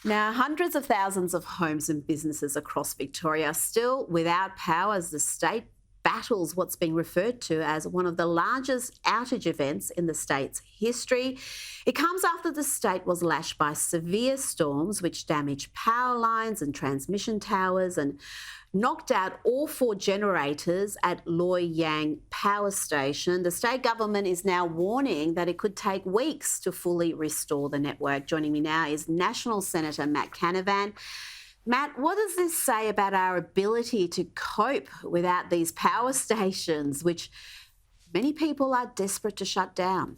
Now, hundreds of thousands of homes and businesses across Victoria are still without power as the state battles what's being referred to as one of the largest outage events in the state's history. It comes after the state was lashed by severe storms which damaged power lines and transmission towers and knocked out all four generators at Loy Yang Power Station. The state government is now warning that it could take weeks to fully restore the network. Joining me now is Nationals Senator Matt Canavan. Matt, what does this say about our ability to cope without these power stations, which many people are desperate to shut down?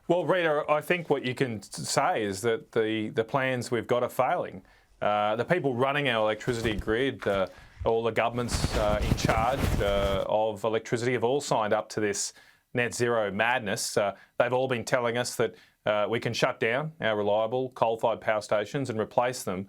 Well, Rita, I think what you can say is that the plans we've got are failing. The people running our electricity grid, all the governments in charge of electricity have all signed up to this net zero madness. They've all been telling us that we can shut down our reliable coal-fired power stations and replace them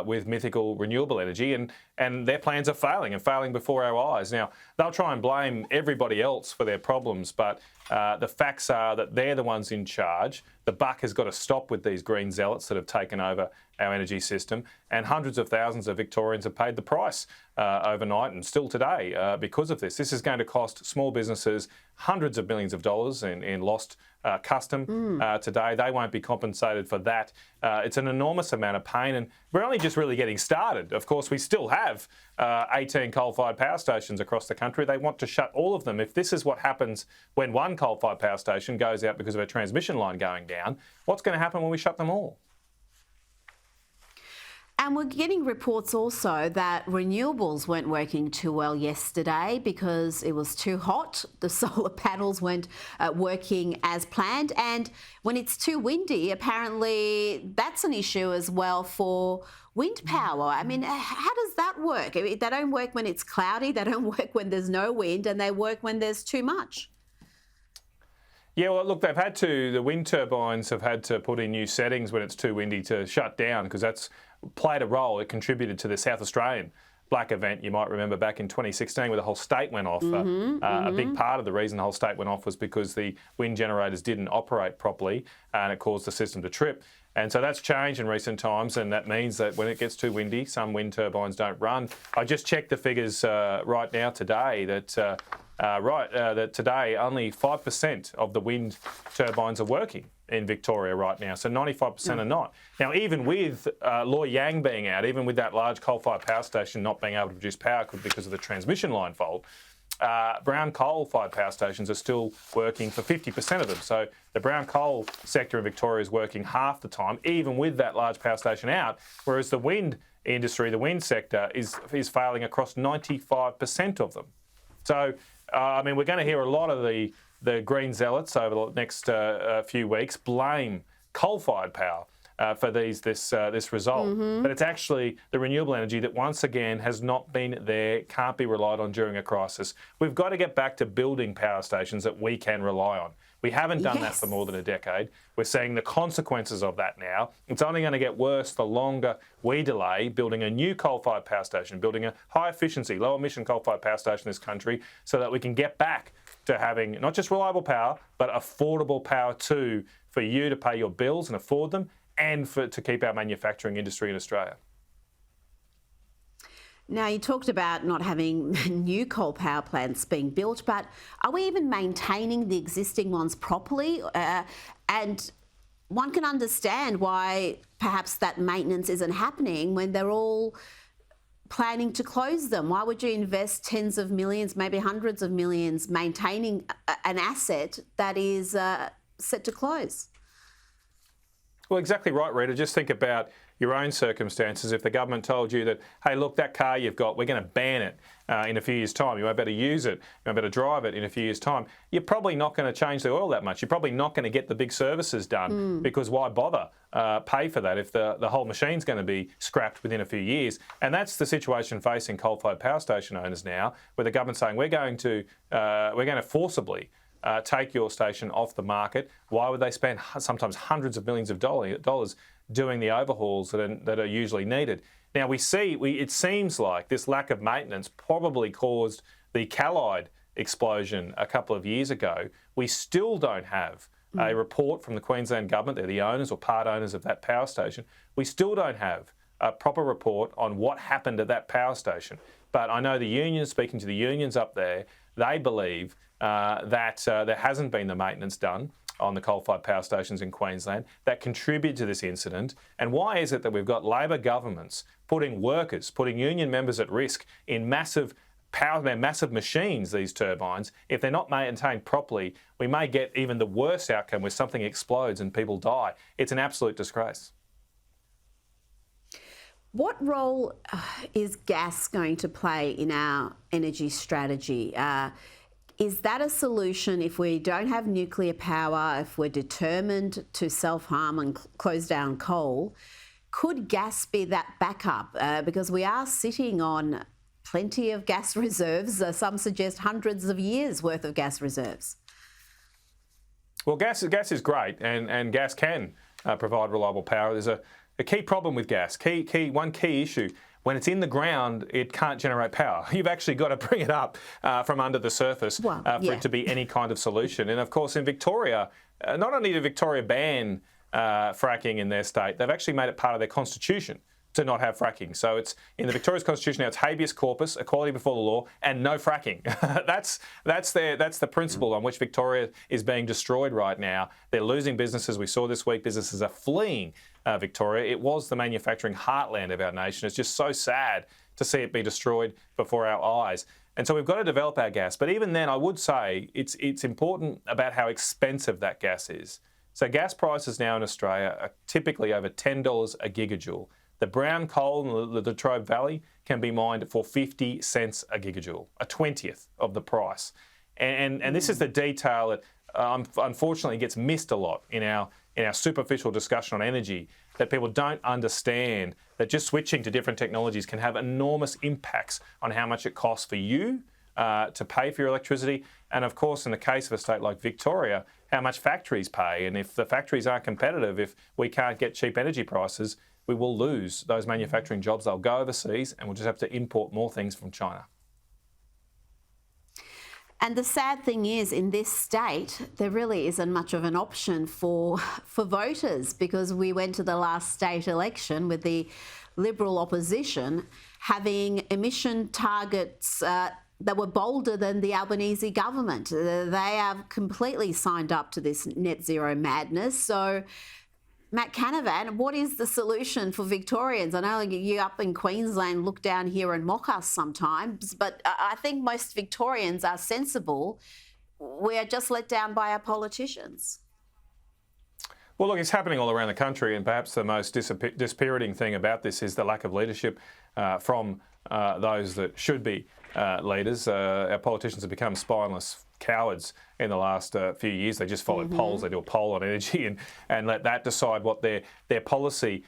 with mythical renewable energy, and their plans are failing and failing before our eyes. Now, they'll try and blame everybody else for their problems, but the facts are that they're the ones in charge. The buck has got to stop with these green zealots that have taken over our energy system, and hundreds of thousands of Victorians have paid the price overnight and still today because of this. This is going to cost small businesses hundreds of millions of dollars in lost custom today. They won't be compensated for that. It's an enormous amount of pain, and we're only just really getting started. Of course, we still have 18 coal-fired power stations across the country. They want to shut all of them. If this is what happens when one coal-fired power station goes out because of a transmission line going down, what's going to happen when we shut them all? And we're getting reports also that renewables weren't working too well yesterday because it was too hot. The solar panels weren't working as planned. And when it's too windy, apparently that's an issue as well for wind power. I mean, how does that work? They don't work when it's cloudy, they don't work when there's no wind, and they work when there's too much. Yeah, well, look, the wind turbines have had to put in new settings when it's too windy to shut down, because that's played a role. It contributed to the South Australian black event, you might remember, back in 2016, where the whole state went off. A big part of the reason the whole state went off was because the wind generators didn't operate properly, and it caused the system to trip. And so that's changed in recent times, and that means that when it gets too windy, some wind turbines don't run. I just checked the figures right now today that that today only 5% of the wind turbines are working in Victoria right now, so 95% are not. Now, even with Loy Yang being out, even with that large coal-fired power station not being able to produce power because of the transmission line fault, brown coal-fired power stations are still working for 50% of them. So the brown coal sector in Victoria is working half the time, even with that large power station out, whereas the wind industry, the wind sector, is failing across 95% of them. So, I mean, we're going to hear a lot of the green zealots over the next few weeks blame coal-fired power for this result. But it's actually the renewable energy that once again has not been there, can't be relied on during a crisis. We've got to get back to building power stations that we can rely on. We haven't done that for more than a decade. We're seeing the consequences of that now. It's only going to get worse the longer we delay building a new coal-fired power station, building a high-efficiency, low-emission coal-fired power station in this country, so that we can get back to having not just reliable power, but affordable power too, for you to pay your bills and afford them, and to keep our manufacturing industry in Australia. Now, you talked about not having new coal power plants being built, but are we even maintaining the existing ones properly? And one can understand why perhaps that maintenance isn't happening when they're all planning to close them. Why would you invest tens of millions, maybe hundreds of millions, maintaining an asset that is set to close? Well, exactly right, Rita. Just think about your own circumstances. If the government told you that, hey, look, that car you've got, we're going to ban it in a few years' time. You won't be able to use it. You won't be able to drive it in a few years' time. You're probably not going to change the oil that much. You're probably not going to get the big services done because why bother pay for that if the whole machine's going to be scrapped within a few years? And that's the situation facing coal-fired power station owners now, where the government's saying we're going to forcibly take your station off the market. Why would they spend sometimes hundreds of millions of dollars doing the overhauls that are usually needed? Now it seems like this lack of maintenance probably caused the Callide explosion a couple of years ago. We still don't have a report from the Queensland government, they're the owners or part owners of that power station. We still don't have a proper report on what happened at that power station. But I know the unions, speaking to the unions up there, they believe that there hasn't been the maintenance done on the coal-fired power stations in Queensland that contribute to this incident. And why is it that we've got Labor governments putting workers, putting union members at risk in massive machines, these turbines? If they're not maintained properly, we may get even the worst outcome where something explodes and people die. It's an absolute disgrace. What role is gas going to play in our energy strategy? Is that a solution if we don't have nuclear power, if we're determined to self-harm and close down coal? Could gas be that backup? Because we are sitting on plenty of gas reserves. Some suggest hundreds of years worth of gas reserves. Well, gas is great, and gas can provide reliable power. There's a key problem with gas. One key issue. When it's in the ground, it can't generate power. You've actually got to bring it up from under the surface for it to be any kind of solution. And of course, in Victoria, not only did Victoria ban fracking in their state, they've actually made it part of their constitution to not have fracking. So it's in the Victoria's constitution now, it's habeas corpus, equality before the law, and no fracking. that's the principle on which Victoria is being destroyed right now. They're losing businesses. We saw this week businesses are fleeing Victoria. It was the manufacturing heartland of our nation. It's just so sad to see it be destroyed before our eyes. And so we've got to develop our gas. But even then, I would say it's important about how expensive that gas is. So gas prices now in Australia are typically over $10 a gigajoule. The brown coal in the Latrobe Valley can be mined for 50 cents a gigajoule, a 20th of the price. And this is the detail that unfortunately gets missed a lot in our superficial discussion on energy, that people don't understand that just switching to different technologies can have enormous impacts on how much it costs for you to pay for your electricity. And of course, in the case of a state like Victoria, how much factories pay. And if the factories aren't competitive, if we can't get cheap energy prices, we will lose those manufacturing jobs. They'll go overseas and we'll just have to import more things from China. And the sad thing is, in this state, there really isn't much of an option for voters, because we went to the last state election with the Liberal opposition having emission targets that were bolder than the Albanese government. They have completely signed up to this net zero madness. So, Matt Canavan, what is the solution for Victorians? I know you up in Queensland look down here and mock us sometimes, but I think most Victorians are sensible. We are just let down by our politicians. Well, look, it's happening all around the country, and perhaps the most dispiriting thing about this is the lack of leadership from those that should be leaders. Our politicians have become spineless cowards in the last few years. They just follow polls. They do a poll on energy and let that decide what their policy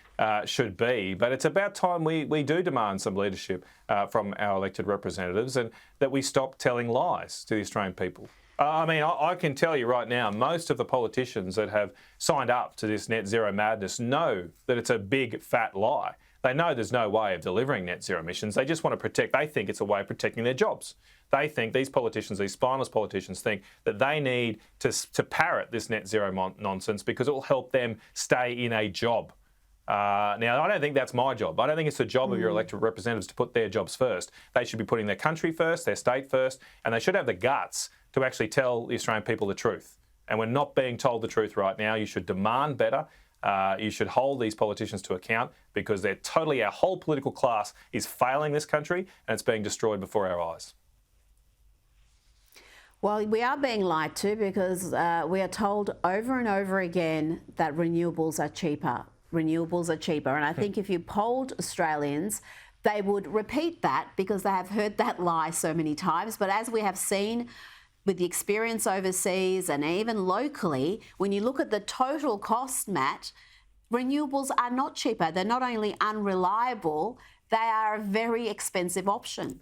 should be. But it's about time we do demand some leadership from our elected representatives, and that we stop telling lies to the Australian people. I mean, I can tell you right now, most of the politicians that have signed up to this net zero madness know that it's a big fat lie. They know there's no way of delivering net zero emissions. They just want to protect, they think it's a way of protecting their jobs. They think, these politicians, these spineless politicians think that they need to parrot this net zero nonsense because it will help them stay in a job. Now, I don't think that's my job. I don't think it's the job of your elected representatives to put their jobs first. They should be putting their country first, their state first, and they should have the guts to actually tell the Australian people the truth. And we're not being told the truth right now. You should demand better. You should hold these politicians to account, because they're totally, our whole political class is failing this country and it's being destroyed before our eyes. Well, we are being lied to, because we are told over and over again that renewables are cheaper. Renewables are cheaper. And I think if you polled Australians, they would repeat that, because they have heard that lie so many times. But as we have seen with the experience overseas and even locally, when you look at the total cost, Matt, renewables are not cheaper. They're not only unreliable, they are a very expensive option.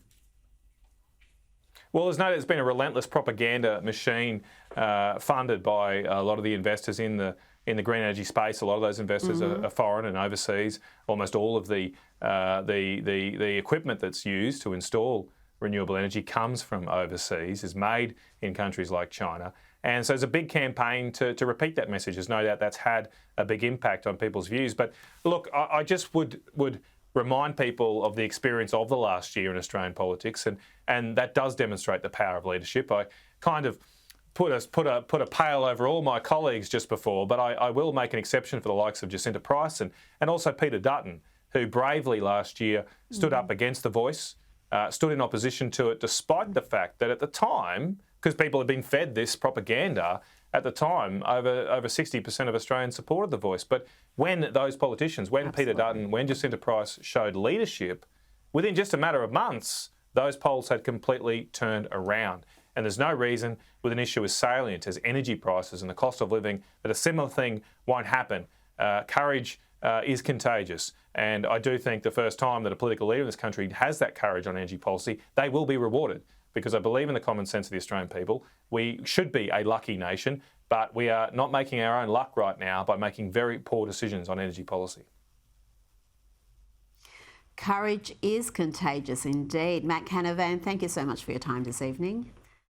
Well, there's been a relentless propaganda machine funded by a lot of the investors in the green energy space. A lot of those investors are foreign and overseas. Almost all of the equipment that's used to install renewable energy comes from overseas, is made in countries like China. And so there's a big campaign to repeat that message. There's no doubt that's had a big impact on people's views. But look, I just would remind people of the experience of the last year in Australian politics, and that does demonstrate the power of leadership. I kind of put a pale over all my colleagues just before, but I will make an exception for the likes of Jacinta Price and also Peter Dutton, who bravely last year stood up against The Voice, stood in opposition to it, despite the fact that at the time, because people had been fed this propaganda, at the time, over 60% of Australians supported The Voice. But when those politicians, when Peter Dutton, when Jacinta Price showed leadership, within just a matter of months, those polls had completely turned around. And there's no reason with an issue as salient as energy prices and the cost of living that a similar thing won't happen. Courage is contagious. And I do think the first time that a political leader in this country has that courage on energy policy, they will be rewarded, because I believe in the common sense of the Australian people. We should be a lucky nation, but we are not making our own luck right now by making very poor decisions on energy policy. Courage is contagious indeed. Matt Canavan, thank you so much for your time this evening.